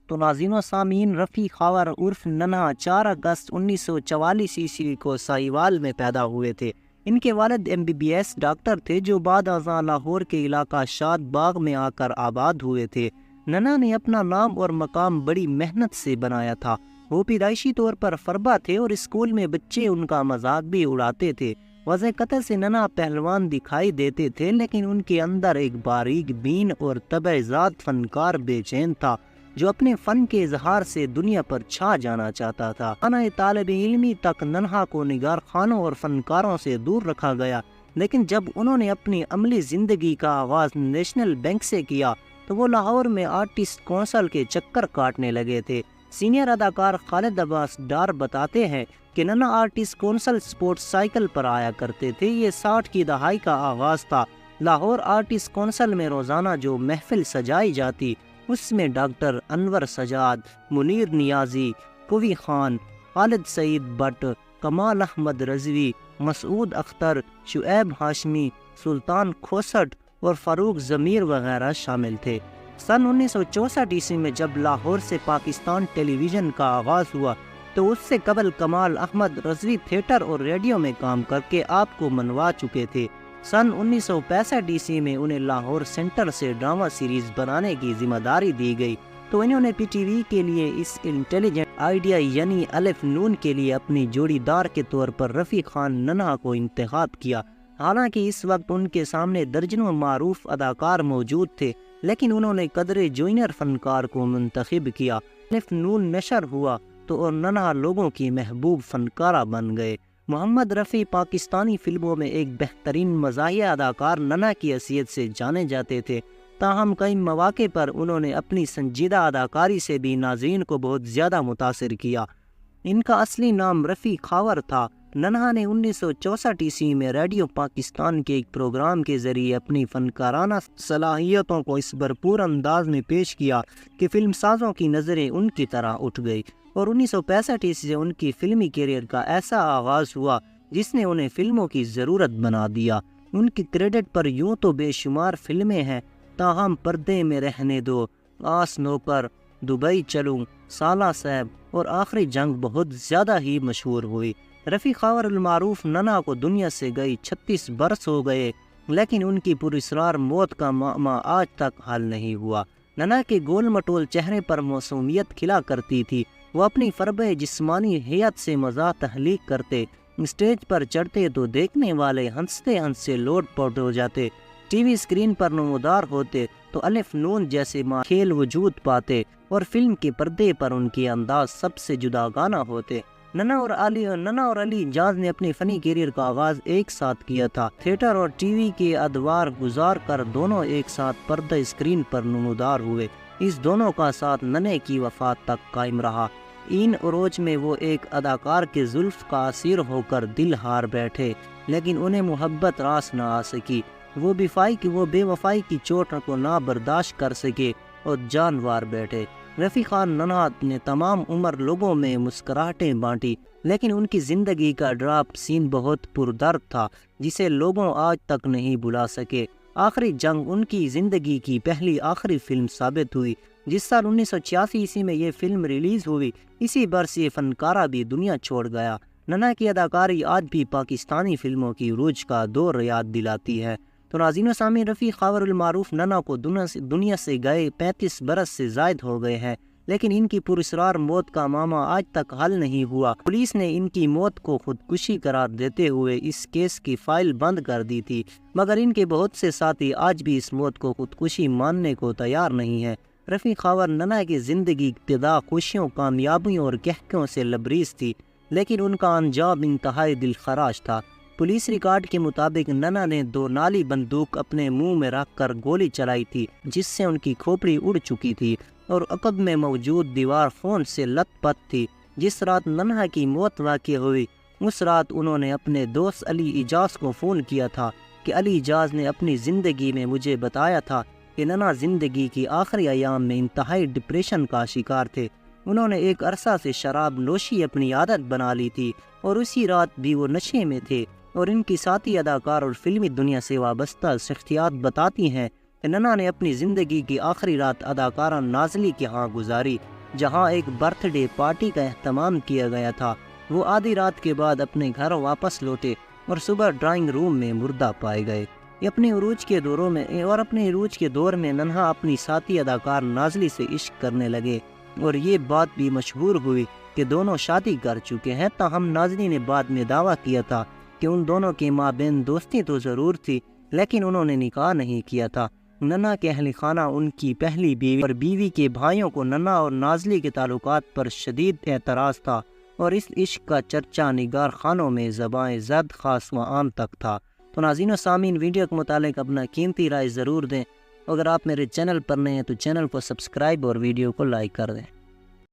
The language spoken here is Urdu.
تو ناظرین و سامعین، رفیع خاور عرف ننھا 4 اگست 1944 عیسوی کو ساہیوال میں پیدا ہوئے تھے۔ ان کے والد MBBS ڈاکٹر تھے جو بعد ازاں لاہور کے علاقہ شاد باغ میں آ کر آباد ہوئے تھے۔ ننھا نے اپنا نام اور مقام بڑی محنت سے بنایا تھا۔ وہ پیدائشی طور پر فربا تھے اور اسکول میں بچے ان کا مذاق بھی اڑاتے تھے۔ وضع قطع سے ننھا پہلوان دکھائی دیتے تھے، لیکن ان کے اندر ایک باریک بین اور طبع ذات فنکار بے چین تھا جو اپنے فن کے اظہار سے دنیا پر چھا جانا چاہتا تھا۔ خانہ طالب علمی تک ننھا کو نگار خانوں اور فنکاروں سے دور رکھا گیا، لیکن جب انہوں نے اپنی عملی زندگی کا آغاز نیشنل بینک سے کیا تو وہ لاہور میں آرٹسٹ کونسل کے چکر کاٹنے لگے تھے۔ سینئر اداکار خالد عباس ڈار بتاتے ہیں کہ ننھا آرٹسٹ کونسل سپورٹس سائیکل پر آیا کرتے تھے۔ یہ 60 کی دہائی کا آغاز تھا۔ لاہور آرٹسٹ کونسل میں روزانہ جو محفل سجائی جاتی اس میں ڈاکٹر انور سجاد، منیر نیازی، کوی خان، خالد سعید بٹ، کمال احمد رضوی، مسعود اختر، شعیب ہاشمی، سلطان کھوسٹ اور فاروق ضمیر وغیرہ شامل تھے۔ سن 1964 عیسوی میں جب لاہور سے پاکستان ٹیلی ویژن کا آغاز ہوا تو اس سے قبل کمال احمد رضوی تھیٹر اور ریڈیو میں کام کر کے آپ کو منوا چکے تھے۔ سن 1965 عیسوی میں انہیں لاہور سینٹر سے ڈرامہ سیریز بنانے کی ذمہ داری دی گئی تو انہوں نے PTV کے لیے اس انٹیلیجنٹ آئیڈیا یعنی الف نون کے لیے اپنی جوڑی دار کے طور پر رفیع خان ننھا کو انتخاب کیا۔ حالانکہ اس وقت ان کے سامنے درجنوں معروف اداکار موجود تھے، لیکن انہوں نے قدرے جونیئر فنکار کو منتخب کیا۔ الف نون نشر ہوا تو اور ننھا لوگوں کی محبوب فنکارہ بن گئے۔ محمد رفیع پاکستانی فلموں میں ایک بہترین مزاحیہ اداکار ننھا کی حیثیت سے جانے جاتے تھے، تاہم کئی مواقع پر انہوں نے اپنی سنجیدہ اداکاری سے بھی ناظرین کو بہت زیادہ متاثر کیا۔ ان کا اصلی نام رفیع خاور تھا۔ ننھا نے 1964 عیسوی میں ریڈیو پاکستان کے ایک پروگرام کے ذریعے اپنی فنکارانہ صلاحیتوں کو اس بھرپور انداز میں پیش کیا کہ فلم سازوں کی نظریں ان کی طرح اٹھ گئی، اور 1965 عیسوی سے ان کی فلمی کیریئر کا ایسا آغاز ہوا جس نے انہیں فلموں کی ضرورت بنا دیا۔ ان کی کریڈٹ پر یوں تو بے شمار فلمیں ہیں، تاہم پردے میں رہنے دو، آس نوکر، دبئی چلوں، سالہ صاحب اور آخری جنگ بہت زیادہ ہی مشہور ہوئی۔ رفیع خاور المعروف ننھا کو دنیا سے گئی 36 برس ہو گئے، لیکن ان کی پراسرار موت کا معمہ آج تک حل نہیں ہوا۔ ننھا کے گول مٹول چہرے پر معصومیت کھلا کرتی تھی۔ وہ اپنی فربہ جسمانی حیت سے مزاح تخلیق کرتے، اسٹیج پر چڑھتے تو دیکھنے والے ہنستے ہنستے لوٹ پوٹ ہو جاتے، ٹی وی اسکرین پر نمودار ہوتے تو الف نون جیسے کھیل وجود پاتے، اور فلم کے پردے پر ان کے انداز سب سے جداگانہ ہوتے۔ ننھا اور علی اجاز نے اپنی فنی کیریئر کا آغاز ایک ساتھ کیا تھا۔ تھیٹر اور ٹی وی کے ادوار گزار کر دونوں ایک ساتھ پردہ اسکرین پر نمودار ہوئے۔ اس دونوں کا ساتھ ننھے کی وفات تک قائم رہا۔ این عروج میں وہ ایک اداکار کے زلف کا اسیر ہو کر دل ہار بیٹھے، لیکن انہیں محبت راس نہ آ سکی۔ وہ بے وفائی کی چوٹ کو نہ برداشت کر سکے اور جان وار بیٹھے۔ رفیع خان ننھا نے تمام عمر لوگوں میں مسکراہٹیں بانٹی، لیکن ان کی زندگی کا ڈراپ سین بہت پردرد تھا جسے لوگوں آج تک نہیں بھلا سکے۔ آخری جنگ ان کی زندگی کی پہلی آخری فلم ثابت ہوئی۔ جس سال 1986 عیسوی میں یہ فلم ریلیز ہوئی، اسی برس یہ فنکارہ بھی دنیا چھوڑ گیا۔ ننھا کی اداکاری آج بھی پاکستانی فلموں کی عروج کا دور یاد دلاتی ہے۔ تو ناظرین و سامعین، رفیع خاور المعروف ننھا کو دنیا سے گئے 35 برس سے زائد ہو گئے ہیں، لیکن ان کی پراسرار موت کا معمہ آج تک حل نہیں ہوا۔ پولیس نے ان کی موت کو خودکشی قرار دیتے ہوئے اس کیس کی فائل بند کر دی تھی، مگر ان کے بہت سے ساتھی آج بھی اس موت کو خودکشی ماننے کو تیار نہیں ہیں۔ رفیع خاور ننھا کی زندگی ابتدا خوشیوں، کامیابیوں اور قہقہوں سے لبریز تھی، لیکن ان کا انجام انتہائی دلخراش تھا۔ پولیس ریکارڈ کے مطابق ننھا نے 2 نالی بندوق اپنے منہ میں رکھ کر گولی چلائی تھی، جس سے ان کی کھوپڑی اڑ چکی تھی اور عقب میں موجود دیوار خون سے لت پت تھی۔ جس رات ننھا کی موت واقع ہوئی، اس رات انہوں نے اپنے دوست علی اجاز کو فون کیا تھا کہ علی اجاز نے اپنی زندگی میں مجھے بتایا تھا کہ ننھا زندگی کی آخری ایام میں انتہائی ڈپریشن کا شکار تھے۔ انہوں نے ایک عرصہ سے شراب نوشی اپنی عادت بنا لی تھی اور اسی رات بھی وہ نشے میں تھے، اور ان کی ساتھی اداکار اور فلمی دنیا سے وابستہ شخصیات بتاتی ہیں کہ ننھا نے اپنی زندگی کی آخری رات اداکارہ نازلی کے ہاں گزاری۔ جہاں ایک برتھ ڈے پارٹی کا اہتمام کیا گیا تھا۔ وہ آدھی رات کے بعد اپنے گھر واپس لوٹے اور صبح ڈرائنگ روم میں مردہ پائے گئے۔ اپنے عروج کے دور میں ننہا اپنی ساتھی اداکار نازلی سے عشق کرنے لگے اور یہ بات بھی مشہور ہوئی کہ دونوں شادی کر چکے ہیں۔ تاہم نازلی نے بعد میں دعویٰ کیا تھا کہ ان دونوں کے مابین دوستی تو ضرور تھی، لیکن انہوں نے نکاح نہیں کیا تھا۔ ننہا کے اہل خانہ، ان کی پہلی بیوی اور بیوی کے بھائیوں کو ننہا اور نازلی کے تعلقات پر شدید اعتراض تھا اور اس عشق کا چرچا نگار خانوں میں زبان زد خاص و عام تک تھا۔ تو ناظرین و سامعین، ویڈیو کے متعلق اپنا قیمتی رائے ضرور دیں۔ اگر آپ میرے چینل پر نئے ہیں تو چینل کو سبسکرائب اور ویڈیو کو لائک کر دیں۔